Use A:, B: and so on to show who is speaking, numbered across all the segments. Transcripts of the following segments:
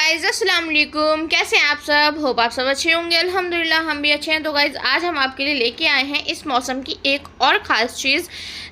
A: Guys अस्सलाम वालेकुम, कैसे हैं आप सब। होप आप सब अच्छे होंगे। अल्हम्दुलिल्लाह हम भी अच्छे हैं। तो गाइज आज हम आपके लिए लेके आए हैं इस मौसम की एक और ख़ास चीज़,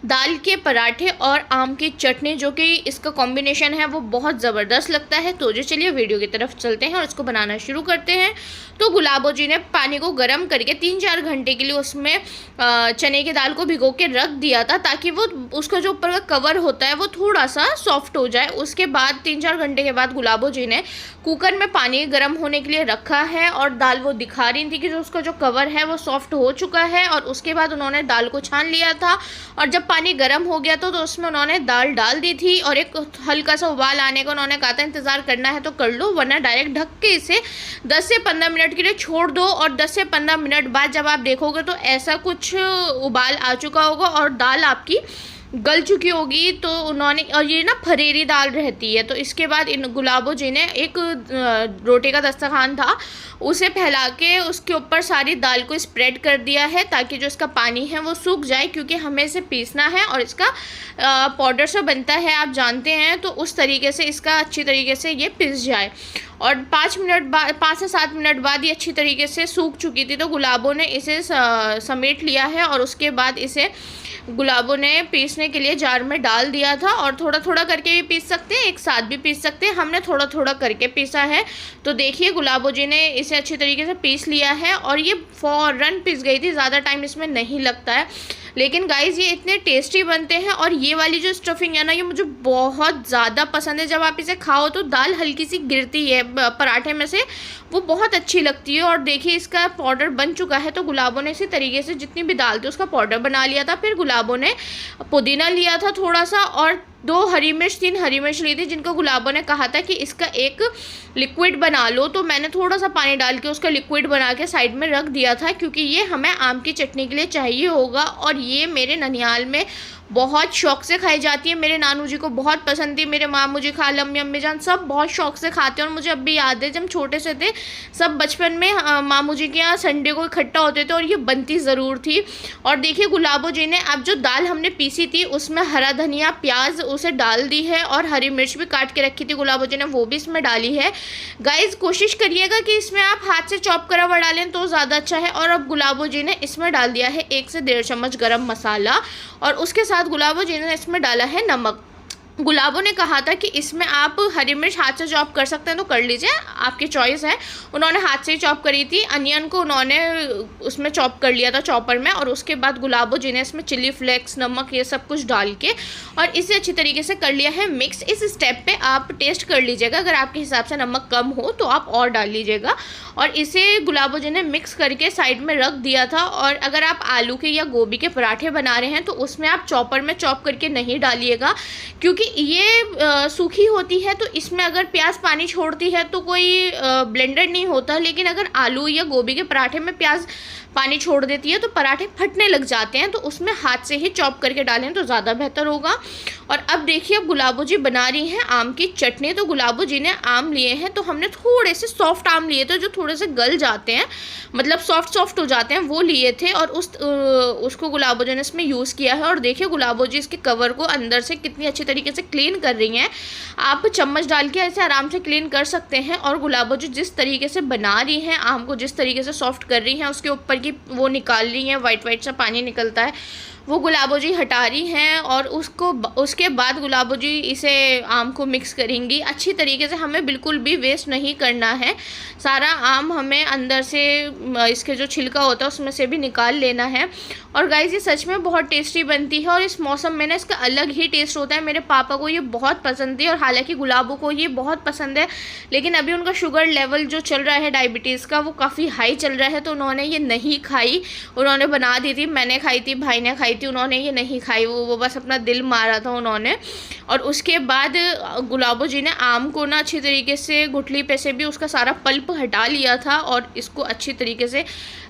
A: दाल के पराठे और आम की चटनी, जो कि इसका कॉम्बिनेशन है वो बहुत ज़बरदस्त लगता है। तो जो चलिए वीडियो की तरफ चलते हैं और इसको बनाना शुरू करते हैं। तो गुलाबो जी ने पानी को गर्म करके 3-4 घंटे के लिए उसमें चने की दाल को भिगो के रख दिया था, ताकि वो उसका जो ऊपर का कवर होता है वो थोड़ा सा सॉफ्ट हो जाए। उसके बाद 3-4 घंटे के बाद गुलाबो जी ने कुकर में पानी गर्म होने के लिए रखा है और दाल वो दिखा रही थी कि जो उसका जो कवर है वो सॉफ्ट हो चुका है। और उसके बाद उन्होंने दाल को छान लिया था और जब पानी गर्म हो गया तो उसमें उन्होंने दाल डाल दी थी और एक हल्का सा उबाल आने का उन्होंने कहा था इंतज़ार करना है तो कर लो, वरना डायरेक्ट ढक के इसे 10 से 15 मिनट के लिए छोड़ दो। और 10 से 15 मिनट बाद जब आप देखोगे तो ऐसा कुछ उबाल आ चुका होगा और दाल आपकी गल चुकी होगी। तो उन्होंने, और ये ना फरेरी दाल रहती है। तो इसके बाद इन गुलाबो जी ने एक रोटी का दस्तरखान था, उसे फैला के उसके ऊपर सारी दाल को स्प्रेड कर दिया है ताकि जो इसका पानी है वो सूख जाए, क्योंकि हमें इसे पीसना है और इसका पाउडर सा बनता है, आप जानते हैं। तो उस तरीके से इसका अच्छी तरीके से ये पिस जाए। और 5 से 7 मिनट बाद ये अच्छी तरीके से सूख चुकी थी। तो गुलाबों ने इसे समेट लिया है और उसके बाद इसे गुलाबों ने पीसने के लिए जार में डाल दिया था। और थोड़ा थोड़ा करके भी पीस सकते हैं, एक साथ भी पीस सकते हैं। हमने थोड़ा थोड़ा करके पीसा है। तो देखिए गुलाबो जी ने इसे अच्छी तरीके से पीस लिया है और ये फ़ौरन पिस गई थी, ज़्यादा टाइम इसमें नहीं लगता है। लेकिन गाइज़ ये इतने टेस्टी बनते हैं और ये वाली जो स्टफिंग है ना, ये मुझे बहुत ज़्यादा पसंद है। जब आप इसे खाओ तो दाल हल्की सी गिरती है पराठे में से, वो बहुत अच्छी लगती है। और देखिए इसका पाउडर बन चुका है। तो गुलाबों ने इसी तरीके से जितनी भी दाल थी उसका पाउडर बना लिया था। फिर गुलाबों ने पुदीना लिया था थोड़ा सा और 3 हरी मिर्च ली थी, जिनको गुलाबों ने कहा था कि इसका एक लिक्विड बना लो। तो मैंने थोड़ा सा पानी डाल के उसका लिक्विड बना के साइड में रख दिया था, क्योंकि ये हमें आम की चटनी के लिए चाहिए होगा। और ये मेरे ननिहाल में बहुत शौक से खाई जाती है। मेरे नानू जी को बहुत पसंद थी, मेरे मामू जी, खाला, अम्मी जान सब बहुत शौक से खाते हैं। और मुझे अब भी याद है जब छोटे से थे, सब बचपन में मामू जी के यहाँ संडे को इकट्ठा होते थे और ये बनती ज़रूर थी। और देखिए गुलाबो जी ने अब जो दाल हमने पीसी थी उसमें हरा धनिया, प्याज उसे डाल दी है और हरी मिर्च भी काट के रखी थी गुलाबो जी ने, वो भी इसमें डाली है। गाइज कोशिश करिएगा कि इसमें आप हाथ से चॉप करा हुआ डालें तो ज़्यादा अच्छा है। और अब गुलाबो जी ने इसमें डाल दिया है 1 से 1.5 चम्मच गरम मसाला और उसके साथ गुलाबो जी ने इसमें डाला है नमक। गुलाबों ने कहा था कि इसमें आप हरी मिर्च हाथ से चॉप कर सकते हैं तो कर लीजिए, आपकी चॉइस है। उन्होंने हाथ से ही चॉप करी थी। अनियन को उन्होंने उसमें चॉप कर लिया था चॉपर में। और उसके बाद गुलाबो जी ने इसमें चिली फ्लेक्स, नमक, ये सब कुछ डाल के और इसे अच्छी तरीके से कर लिया है मिक्स। इस स्टेप पे आप टेस्ट कर लीजिएगा, अगर आपके हिसाब से नमक कम हो तो आप और डाल लीजिएगा। और इसे गुलाबो जी ने मिक्स करके साइड में रख दिया था। और अगर आप आलू के या गोभी के पराठे बना रहे हैं तो उसमें आप चॉपर में चॉप करके नहीं डालिएगा, क्योंकि ये सूखी होती है। तो इसमें अगर प्याज पानी छोड़ती है तो कोई ब्लेंडर नहीं होता, लेकिन अगर आलू या गोभी के पराठे में प्याज पानी छोड़ देती है तो पराठे फटने लग जाते हैं। तो उसमें हाथ से ही चॉप करके डालें तो ज़्यादा बेहतर होगा। और अब देखिए अब गुलाबो जी बना रही हैं आम की चटनी। तो गुलाबो जी ने आम लिए हैं, तो हमने थोड़े से सॉफ्ट आम लिए थे जो थोड़े से गल जाते हैं, मतलब सॉफ्ट हो जाते हैं, वो लिए थे। और उसको गुलाबो जी ने इसमें यूज़ किया है। और देखिए गुलाबो जी इसके कवर को अंदर से कितनी अच्छी तरीके से क्लीन कर रही हैं। आप चम्मच डाल के ऐसे आराम से क्लीन कर सकते हैं। और गुलाबो जी जिस तरीके से बना रही हैं आम को, जिस तरीके से सॉफ्ट कर रही हैं, उसके ऊपर की वो निकाल रही हैं, वाइट सा पानी निकलता है, वो गुलाबो जी हटा रही हैं। और उसके बाद गुलाबो जी इसे आम को मिक्स करेंगी अच्छी तरीके से। हमें बिल्कुल भी वेस्ट नहीं करना है, सारा आम हमें अंदर से इसके जो छिलका होता है उसमें से भी निकाल लेना है। और गाइस ये सच में बहुत टेस्टी बनती है और इस मौसम में ना इसका अलग ही टेस्ट होता है। मेरे पापा को ये बहुत पसंद थी और हालांकि गुलाबो को ये बहुत पसंद है, लेकिन अभी उनका शुगर लेवल जो चल रहा है डायबिटीज़ का, वो काफ़ी हाई चल रहा है, तो उन्होंने ये नहीं खाई। उन्होंने बना दी थी, मैंने खाई थी, भाई ने खाई थी, उन्होंने ये नहीं खाई, वो बस अपना दिल मारा था उन्होंने। और उसके बाद गुलाबो जी ने आम को ना अच्छी तरीके से गुठली पे से भी उसका सारा पल्प हटा लिया था और इसको अच्छी तरीके से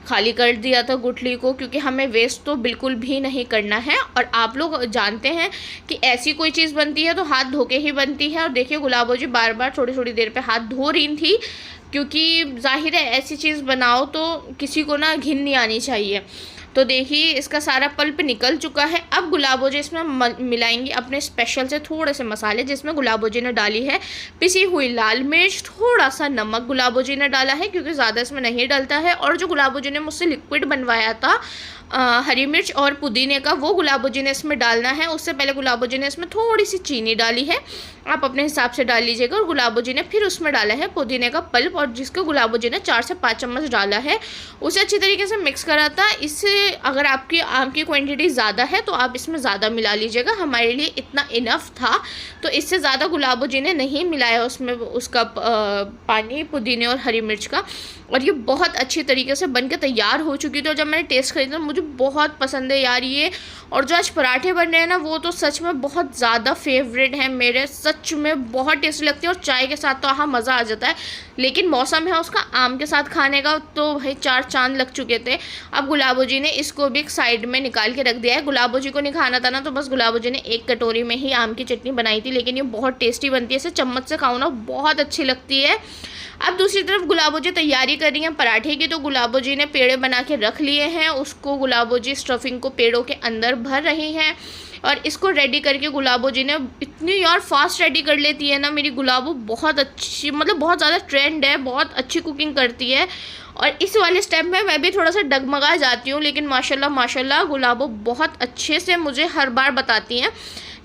A: खाली कर दिया था गुठली को, क्योंकि हमें वेस्ट तो बिल्कुल भी नहीं करना है। और आप लोग जानते हैं कि ऐसी कोई चीज़ बनती है तो हाथ धो के ही बनती है। और देखिए गुलाबो जी बार बार थोड़ी देर पे हाथ धो रही थी, क्योंकि जाहिर है ऐसी चीज़ बनाओ तो किसी को ना घिन नहीं आनी चाहिए। तो देखिए इसका सारा पल्प निकल चुका है। अब गुलाबो जी इसमें मिलाएंगे अपने स्पेशल से थोड़े से मसाले, जिसमें गुलाबो जी ने डाली है पिसी हुई लाल मिर्च, थोड़ा सा नमक गुलाबो जी ने डाला है क्योंकि ज़्यादा इसमें नहीं डलता है। और जो गुलाबो जी ने मुझसे लिक्विड बनवाया था हरी मिर्च और पुदीने का, वो गुलाबो जी ने इसमें डालना है। उससे पहले गुलाबो जी ने इसमें थोड़ी सी चीनी डाली है, आप अपने हिसाब से डाल लीजिएगा। और गुलाबो जी ने फिर उसमें डाला है पुदीने का पल्प, और जिसको गुलाबो जी ने 4 से 5 चम्मच डाला है। उसे अच्छी तरीके से मिक्स करा था। इससे अगर आपकी आम की क्वांटिटी ज़्यादा है तो आप इसमें ज़्यादा मिला लीजिएगा, हमारे लिए इतना इनफ था, तो इससे ज़्यादा गुलाबो जी ने नहीं मिलाया उसमें उसका पानी पुदीने और हरी मिर्च का। और ये बहुत अच्छी तरीके से बन के तैयार हो चुकी थी। और जब मैंने टेस्ट करी तो मुझे बहुत पसंद है यार ये। और जो आज पराठे बन रहे हैं ना, वो तो सच में बहुत ज़्यादा फेवरेट हैं मेरे, सच में बहुत टेस्टी लगती है। और चाय के साथ तो हाँ मज़ा आ जाता है, लेकिन मौसम है उसका आम के साथ खाने का, तो भाई 4 चांद लग चुके थे। अब गुलाबो जी ने इसको भी एक साइड में निकाल के रख दिया है। गुलाबो जी को नहीं खाना था ना, तो बस गुलाबो जी ने एक कटोरी में ही आम की चटनी बनाई थी, लेकिन ये बहुत टेस्टी बनती है। इसे चम्मच से खाओ ना, बहुत अच्छी लगती है। अब दूसरी तरफ गुलाबो जी तैयारी कर रही हैं पराठे की। तो गुलाबो जी ने पेड़े बना के रख लिए हैं, उसको गुलाबो जी स्टफिंग को पेड़ों के अंदर भर रही हैं। और इसको रेडी करके गुलाबो जी ने इतनी यार फास्ट रेडी कर लेती है ना मेरी गुलाबो, बहुत अच्छी, मतलब बहुत ज़्यादा ट्रेंड है, बहुत अच्छी कुकिंग करती है। और इस वाले स्टेप में मैं भी थोड़ा सा डगमगा जाती हूँ, लेकिन माशाल्लाह माशाल्लाह गुलाबो बहुत अच्छे से मुझे हर बार बताती हैं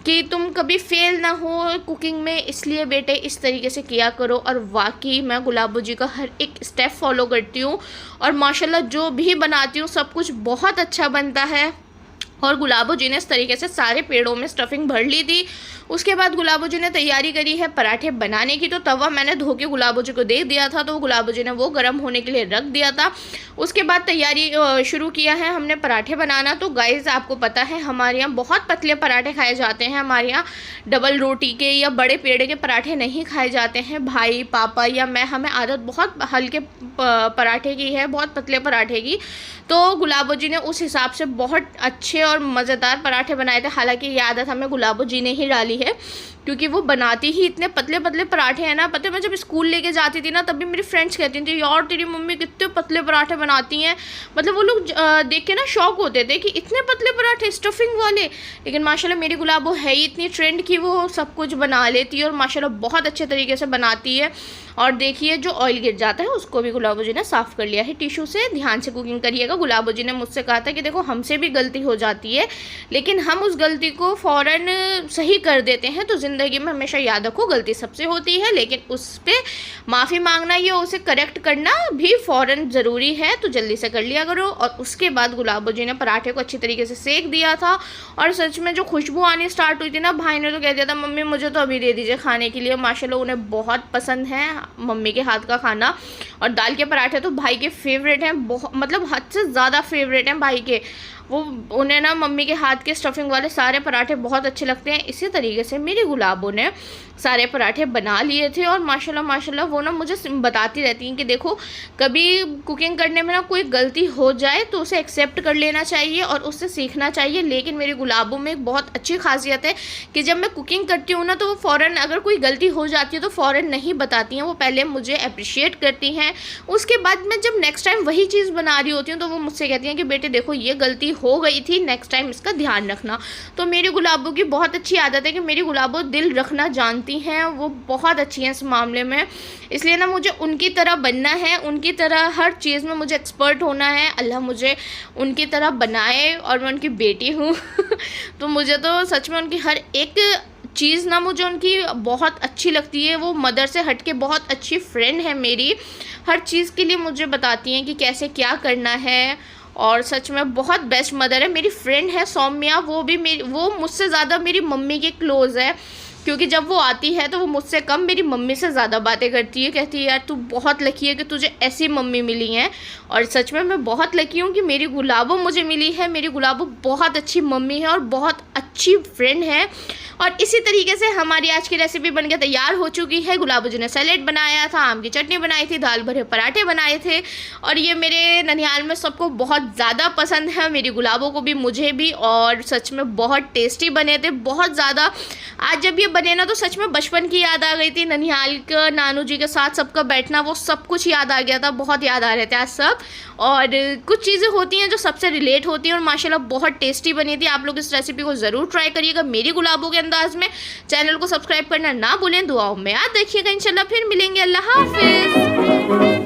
A: कि तुम कभी फेल ना हो कुकिंग में, इसलिए बेटे इस तरीके से किया करो। और वाकई मैं गुलाबो जी का हर एक स्टेप फॉलो करती हूँ, और माशाल्लाह जो भी बनाती हूँ सब कुछ बहुत अच्छा बनता है। और गुलाबो जी ने इस तरीके से सारे पेड़ों में स्टफिंग भर ली थी। उसके बाद गुलाबो जी ने तैयारी करी है पराठे बनाने की। तो तवा मैंने धो के गुलाबो जी को दे दिया था, तो गुलाबो जी ने वो गर्म होने के लिए रख दिया था। उसके बाद तैयारी शुरू किया है हमने पराठे बनाना। तो गाइज़ आपको पता है हमारे यहाँ बहुत पतले पराठे खाए जाते हैं, हमारे यहाँ डबल रोटी के या बड़े पेड़े के पराठे नहीं खाए जाते हैं। भाई पापा या मैं, हमें आदत बहुत हल्के पराठे की है, बहुत पतले पराठे की। तो गुलाबो जी ने उस हिसाब से बहुत अच्छे और मज़ेदार पराठे बनाए थे। हालांकि ये आदत हमें गुलाबो जी ने ही डाली है, क्योंकि वो बनाती ही इतने पतले पतले पराठे हैं ना। पता है मैं जब स्कूल लेके जाती थी ना, तब भी मेरी फ्रेंड्स कहती थी यार तेरी मम्मी कितने पतले पराठे बनाती हैं। मतलब वो लोग देख के ना शौक होते थे कि इतने पतले पराठे स्टफिंग वाले। लेकिन माशाल्लाह मेरी गुलाबो है ही इतनी ट्रेंड की वो सब कुछ बना लेती है, और माशाल्लाह बहुत अच्छे तरीके से बनाती है। और देखिए जो ऑयल गिर जाता है उसको भी गुलाबो जी ने साफ़ कर लिया है टिश्यू से। ध्यान से कुकिंग करिएगा। गुलाबो जी ने मुझसे कहा था कि देखो हमसे भी गलती हो जाती है, लेकिन हम उस गलती को फ़ौरन सही कर देते हैं। तो ज़िंदगी में हमेशा याद रखो गलती सबसे होती है, लेकिन उस पर माफ़ी मांगना या उसे करेक्ट करना भी फ़ौरन ज़रूरी है। तो जल्दी से कर लिया करो। और उसके बाद गुलाबो जी ने पराठे को अच्छी तरीके से सेक दिया था, और सच में जो खुशबू आनी स्टार्ट हुई थी ना, भाई ने तो कह दिया था मम्मी मुझे तो अभी दे दीजिए खाने के लिए। माशाल्लाह उन्हें बहुत पसंद है मम्मी के हाथ का खाना। और दाल के पराठे तो भाई के फेवरेट हैं, बहुत मतलब हद से ज़्यादा फेवरेट हैं भाई के। वो उन्हें ना मम्मी के हाथ के स्टफिंग वाले सारे पराठे बहुत अच्छे लगते हैं। इसी तरीके से मेरी गुलाबो ने सारे पराठे बना लिए थे। और माशाल्लाह माशाल्लाह वो ना मुझे बताती रहती हैं कि देखो कभी कुकिंग करने में ना कोई गलती हो जाए तो उसे एक्सेप्ट कर लेना चाहिए और उससे सीखना चाहिए। लेकिन मेरी गुलाबो में एक बहुत अच्छी खासियत है कि जब मैं कुकिंग करती हूँ ना, तो वो फ़ौरन अगर कोई गलती हो जाती है तो फ़ौरन नहीं बताती हैं, वो पहले मुझे अप्रिशिएट करती हैं। उसके बाद मैं जब नेक्स्ट टाइम वही चीज़ बना रही होती हूँ तो वो मुझसे कहती हैं कि बेटे देखो ये गलती हो गई थी, नेक्स्ट टाइम इसका ध्यान रखना। तो मेरी गुलाबो की बहुत अच्छी आदत है कि मेरी गुलाबो दिल रखना जानती हैं, वो बहुत अच्छी हैं इस मामले में। इसलिए ना मुझे उनकी तरह बनना है, उनकी तरह हर चीज़ में मुझे एक्सपर्ट होना है। अल्लाह मुझे उनकी तरह बनाए, और मैं उनकी बेटी हूँ तो मुझे तो सच में उनकी हर एक चीज़ ना मुझे उनकी बहुत अच्छी लगती है। वो मदर से हट के बहुत अच्छी फ्रेंड है मेरी, हर चीज़ के लिए मुझे बताती हैं कि कैसे क्या करना है। और सच में बहुत बेस्ट मदर है। मेरी फ्रेंड है सौम्या, वो मुझसे ज़्यादा मेरी मम्मी के क्लोज़ है, क्योंकि जब वो आती है तो वो मुझसे कम मेरी मम्मी से ज़्यादा बातें करती है। कहती है यार तू बहुत लकी है कि तुझे ऐसी मम्मी मिली हैं। और सच में मैं बहुत लकी हूँ कि मेरी गुलाबो मुझे मिली है। मेरी गुलाबो बहुत अच्छी मम्मी है और बहुत अच्छी फ्रेंड है। और इसी तरीके से हमारी आज की रेसिपी बनकर तैयार हो चुकी है। गुलाबो जी ने सैलेड बनाया था, आम की चटनी बनाई थी, दाल भरे पराठे बनाए थे, और ये मेरे ननिहाल में सबको बहुत ज़्यादा पसंद है, मेरी गुलाबो को भी मुझे भी। और सच में बहुत टेस्टी बने थे, बहुत ज़्यादा। आज जब ये बने ना तो सच में बचपन की याद आ गई थी। ननिहाल का नानू जी के साथ सबका बैठना, वो सब कुछ याद आ गया था। बहुत याद आ रहे थे आज सब। और कुछ चीज़ें होती हैं जो सबसे रिलेट होती हैं और माशाल्लाह बहुत टेस्टी बनी थी। आप लोग इस रेसिपी को ज़रूर ट्राई करिएगा मेरी गुलाबों के अंदाज में। चैनल को सब्सक्राइब करना ना भूलें, दुआओं में याद रखिएगा। इंशाल्लाह फिर मिलेंगे। अल्लाह हाफिज़।